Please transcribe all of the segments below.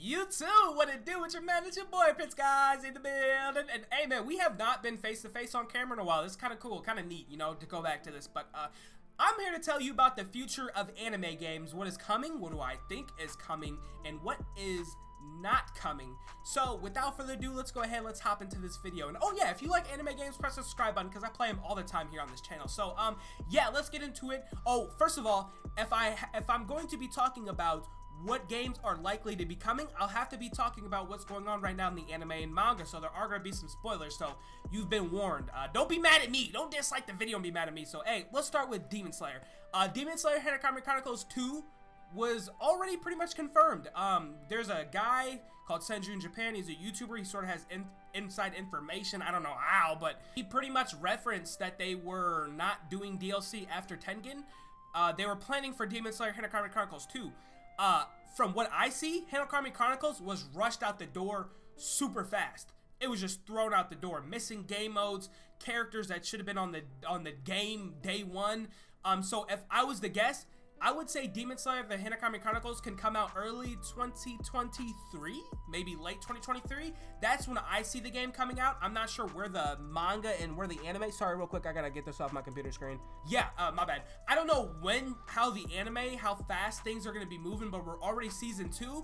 You too. What it do with your man? It's your boy Prince, guys, in the building. And hey man, we have not been face to face on camera in a while. This is kind of cool, kind of neat, you know, to go back to this. But I'm here to tell you about the future of anime games. What is coming? What do I think is coming? And what is not coming? So without further ado, let's go ahead. Let's hop into this video. And oh yeah, if you like anime games, press the subscribe button because I play them all the time here on this channel. So yeah, let's get into it. Oh, first of all, if I'm going to be talking about what games are likely to be coming, I'll have to be talking about what's going on right now in the anime and manga, so there are going to be some spoilers, so you've been warned. Don't be mad at me. Don't dislike the video and be mad at me. So hey, let's start with Demon Slayer. Demon Slayer Hanakami Chronicles 2 was already pretty much confirmed. There's a guy called Senju in Japan. He's a YouTuber. He sort of has inside information. I don't know how, but he pretty much referenced that they were not doing DLC after Tengen. They were planning for Demon Slayer Hanakami Chronicles 2. From what I see, Hanakami Chronicles was rushed out the door super fast. It was just thrown out the door, missing game modes, characters that should have been on the game day one. So if I was to guess, I would say Demon Slayer the Hanakami Chronicles can come out early 2023, maybe late 2023. That's when I see the game coming out. I'm not sure where the manga and where the anime. Sorry, real quick, I gotta get this off my computer screen. Yeah, my bad. I don't know how the anime, how fast things are gonna be moving, but we're already season 2.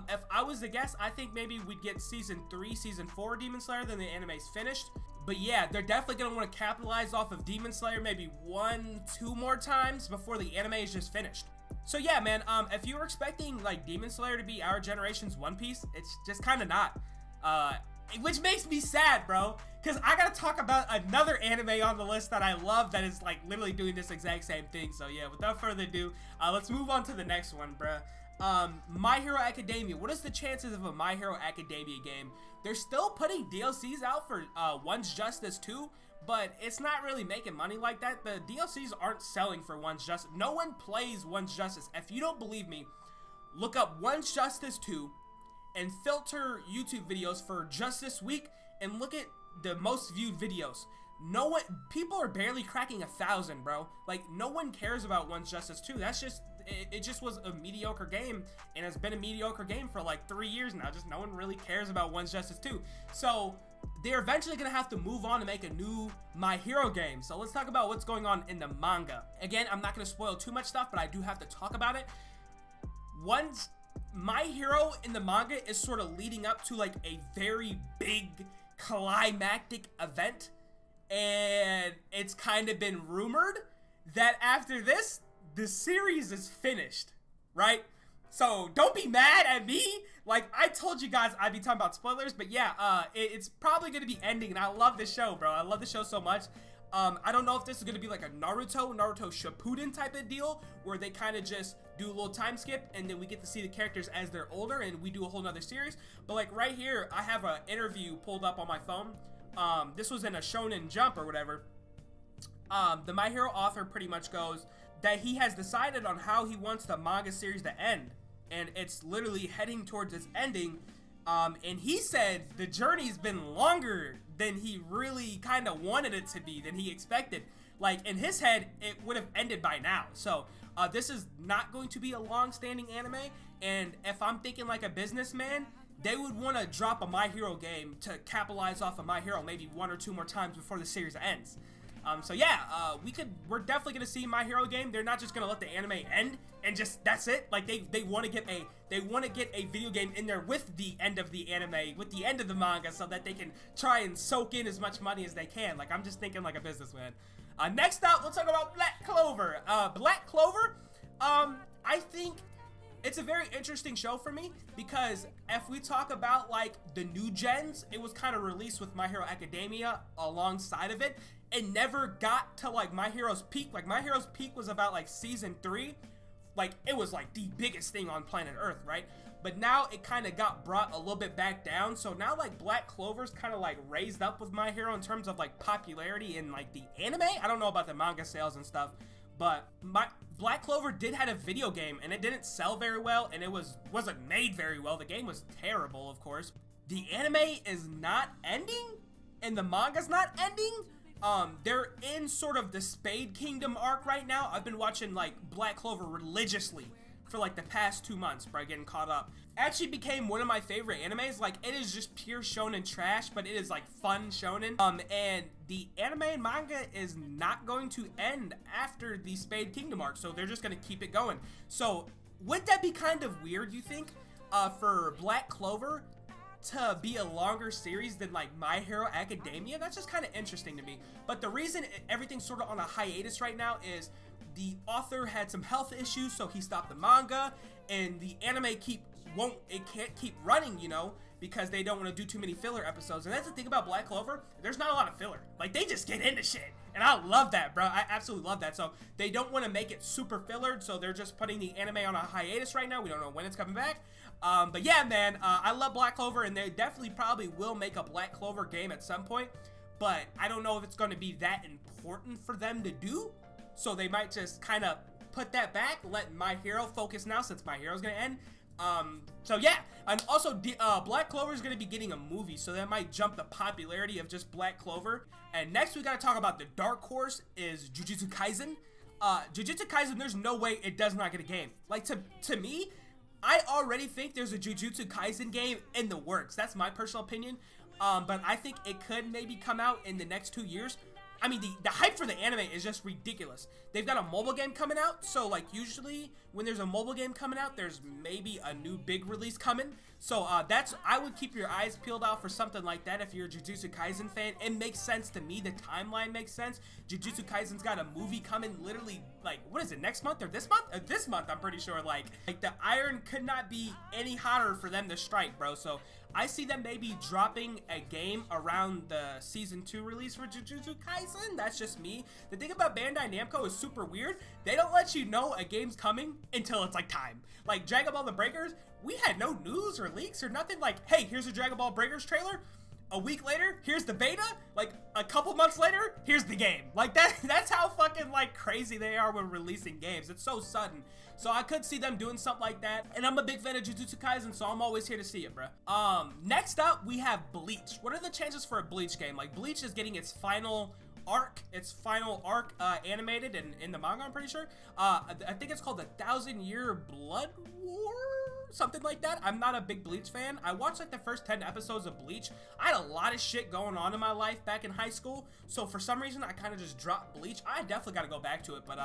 If I was to guess, I think maybe we'd get season 3, season 4 Demon Slayer, then the anime's finished. But yeah, they're definitely going to want to capitalize off of Demon Slayer maybe 1-2 more times before the anime is just finished. So yeah, man, if you were expecting like Demon Slayer to be our generation's One Piece, it's just kind of not. Which makes me sad, bro, because I got to talk about another anime on the list that I love that is like literally doing this exact same thing. So yeah, without further ado, let's move on to the next one, bruh. My Hero Academia. What is the chances of a My Hero Academia game? They're still putting DLCs out for One's Justice 2, but it's not really making money like that. The DLCs aren't selling for One's Justice. No one plays One's Justice. If you don't believe me, look up One's Justice 2 and filter YouTube videos for just this week and look at the most viewed videos. People are barely cracking 1,000, bro. Like, no one cares about One's Justice 2. That's just, it just was a mediocre game, and it's been a mediocre game for like 3 years now. Just no one really cares about One's Justice 2. So they're eventually gonna have to move on to make a new My Hero game. So let's talk about what's going on in the manga. Again, I'm not gonna spoil too much stuff, but I do have to talk about it. My Hero in the manga is sort of leading up to like a very big climactic event. And it's kind of been rumored that after this, the series is finished, right? So don't be mad at me. Like, I told you guys I'd be talking about spoilers, but yeah, it's probably going to be ending, and I love this show, bro. I love the show so much. I don't know if this is going to be like a Naruto Shippuden type of deal, where they kind of just do a little time skip, and then we get to see the characters as they're older, and we do a whole nother series. But like right here, I have an interview pulled up on my phone. This was in a Shonen Jump or whatever. The My Hero author pretty much goes that he has decided on how he wants the manga series to end, and it's literally heading towards its ending. And he said the journey's been longer than he really kind of wanted it to be, than he expected. Like, in his head, it would have ended by now. So this is not going to be a long-standing anime, and if I'm thinking like a businessman, they would want to drop a My Hero game to capitalize off of My Hero maybe 1 or 2 more times before the series ends. So yeah, we're definitely gonna see My Hero game. They're not just gonna let the anime end and just that's it. Like they want to get a video game in there with the end of the anime, with the end of the manga, so that they can try and soak in as much money as they can. Like, I'm just thinking like a businessman. Next up, let's talk about Black Clover. Black Clover, I think it's a very interesting show for me, because if we talk about like the new gens, it was kind of released with My Hero Academia alongside of it. It never got to like My Hero's peak. Like, My Hero's peak was about like season 3. Like, it was like the biggest thing on planet Earth, right? But now it kind of got brought a little bit back down. So now like Black Clover's kind of like raised up with My Hero in terms of like popularity in like the anime. I don't know about the manga sales and stuff, but Black Clover did have a video game, and it didn't sell very well, and it wasn't made very well. The game was terrible, of course. The anime is not ending, and the manga's not ending. They're in sort of the Spade Kingdom arc right now. I've been watching like Black Clover religiously for like the past 2 months, bro, getting caught up. Actually became one of my favorite animes. Like, it is just pure shonen trash, but it is like fun shonen. And the anime and manga is not going to end after the Spade Kingdom arc, so they're just gonna keep it going. So would that be kind of weird, you think, for Black Clover to be a longer series than like My Hero Academia? That's just kind of interesting to me. But the reason everything's sort of on a hiatus right now is the author had some health issues, so he stopped the manga, and the anime can't keep running, you know, because they don't want to do too many filler episodes. And that's the thing about Black Clover, there's not a lot of filler. Like, they just get into shit, and I love that, bro. I absolutely love that. So they don't want to make it super fillered, so they're just putting the anime on a hiatus right now. We don't know when it's coming back. But yeah, man, I love Black Clover, and they definitely probably will make a Black Clover game at some point, but I don't know if it's going to be that important for them to do. So they might just kind of put that back, let My Hero focus now, since My Hero's gonna end. So yeah, and also Black Clover is gonna be getting a movie, so that might jump the popularity of just Black Clover. And next we gotta talk about the dark horse is Jujutsu Kaisen. Jujutsu Kaisen, there's no way it does not get a game. Like, to me, I already think there's a Jujutsu Kaisen game in the works. That's my personal opinion. But I think it could maybe come out in the next 2 years. I mean, the hype for the anime is just ridiculous. They've got a mobile game coming out, so like usually when there's a mobile game coming out, there's maybe a new big release coming. So I would keep your eyes peeled out for something like that if you're a Jujutsu Kaisen fan. It makes sense to me. The timeline makes sense. Jujutsu Kaisen's got a movie coming literally, like, what is it, next month or this month? This month, I'm pretty sure. Like the iron could not be any hotter for them to strike, bro. So I see them maybe dropping a game around the season 2 release for Jujutsu Kaisen. That's just me. The thing about Bandai Namco is super weird. They don't let you know a game's coming until it's like time. Like Dragon Ball The Breakers, we had no news or leaks or nothing. Like, hey, here's a Dragon Ball Breakers trailer. A week later, here's the beta. Like a couple months later, here's the game. Like that's how fucking like crazy they are when releasing games. It's so sudden. So I could see them doing something like that. And I'm a big fan of Jujutsu Kaisen, so I'm always here to see it, bro. Next up, we have Bleach. What are the chances for a Bleach game? Like, Bleach is getting its final arc animated in the manga, I'm pretty sure. I think it's called the 1,000-Year Blood War, something like that. I'm not a big Bleach fan. I watched like the first 10 episodes of Bleach. I had a lot of shit going on in my life back in high school, so for some reason I kind of just dropped Bleach. I definitely got to go back to it, but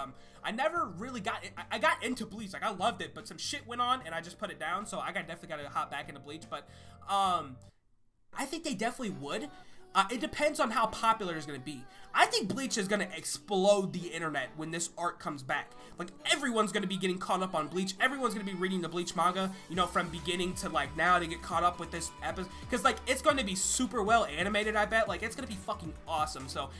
I never really got it. I got into Bleach, like I loved it, but some shit went on and I just put it down, so I definitely got to hop back into Bleach. But I think they definitely would. It depends on how popular it's going to be. I think Bleach is going to explode the internet when this arc comes back. Like, everyone's going to be getting caught up on Bleach. Everyone's going to be reading the Bleach manga, you know, from beginning to, like, now to get caught up with this episode. Because, like, it's going to be super well animated, I bet. Like, it's going to be fucking awesome. So,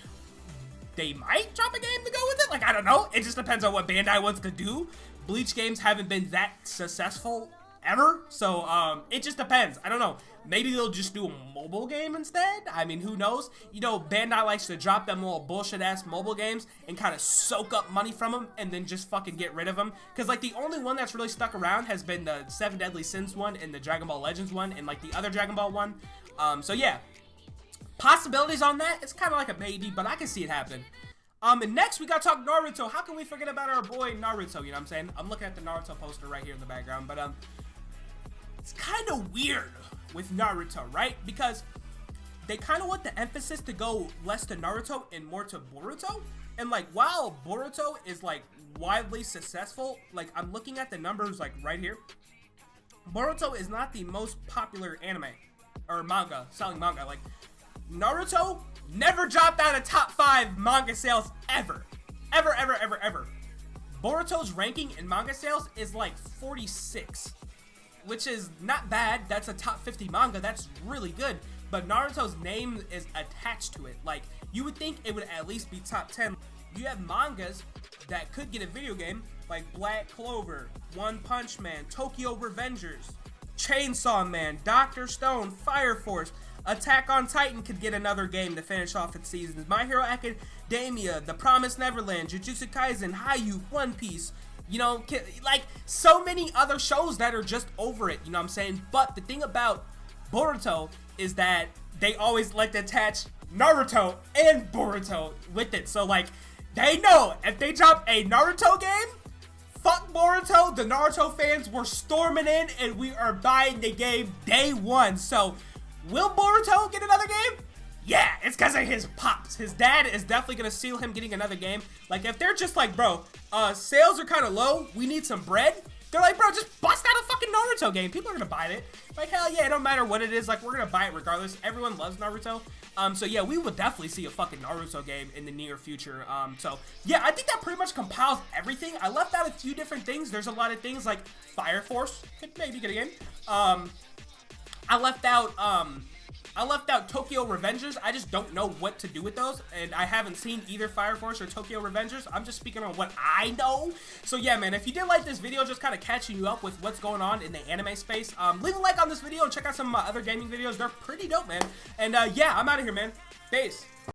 they might drop a game to go with it. Like, I don't know. It just depends on what Bandai wants to do. Bleach games haven't been that successful ever, so it just depends. I don't know. Maybe they'll just do a mobile game instead. I mean, who knows? You know, Bandai likes to drop them little bullshit-ass mobile games and kind of soak up money from them and then just fucking get rid of them. Because, like, the only one that's really stuck around has been the 7 Deadly Sins one and the Dragon Ball Legends one and, like, the other Dragon Ball one. So, yeah. Possibilities on that, it's kind of like a maybe, but I can see it happen. And next, we gotta talk Naruto. How can we forget about our boy Naruto, you know what I'm saying? I'm looking at the Naruto poster right here in the background, but, it's kind of weird with Naruto, right? Because they kind of want the emphasis to go less to Naruto and more to Boruto. And like, while Boruto is like widely successful, like I'm looking at the numbers like right here, Boruto is not the most popular anime or manga, selling manga. Like, Naruto never dropped out of top 5 manga sales ever. Ever, ever, ever, ever. Boruto's ranking in manga sales is like 46. Which is not bad. That's a top 50 manga. That's really good. But Naruto's name is attached to it. Like, you would think it would at least be top 10. You have mangas that could get a video game, like Black Clover, One Punch Man, Tokyo Revengers, Chainsaw Man, Dr. Stone, Fire Force, Attack on Titan could get another game to finish off its seasons. My Hero Academia, The Promised Neverland, Jujutsu Kaisen, Haikyuu, One Piece. You know, like, so many other shows that are just over it, you know what I'm saying? But the thing about Boruto is that they always like to attach Naruto and Boruto with it. So, like, they know if they drop a Naruto game, fuck Boruto. The Naruto fans were storming in, and we are buying the game day one. So, will Boruto get another game? Yeah, it's because of his pops. His dad is definitely going to seal him getting another game. Like, if they're just like, bro, sales are kind of low, we need some bread. They're like, bro, just bust out a fucking Naruto game. People are going to buy it. Like, hell yeah, it don't matter what it is. Like, we're going to buy it regardless. Everyone loves Naruto. So yeah, we will definitely see a fucking Naruto game in the near future. So yeah, I think that pretty much compiles everything. I left out a few different things. There's a lot of things like Fire Force could maybe get a game. I left out Tokyo Revengers. I just don't know what to do with those, and I haven't seen either Fire Force or Tokyo Revengers. I'm just speaking on what I know. So yeah, man, if you did like this video, just kind of catching you up with what's going on in the anime space, leave a like on this video and check out some of my other gaming videos. They're pretty dope, man. And yeah, I'm out of here, man. Peace.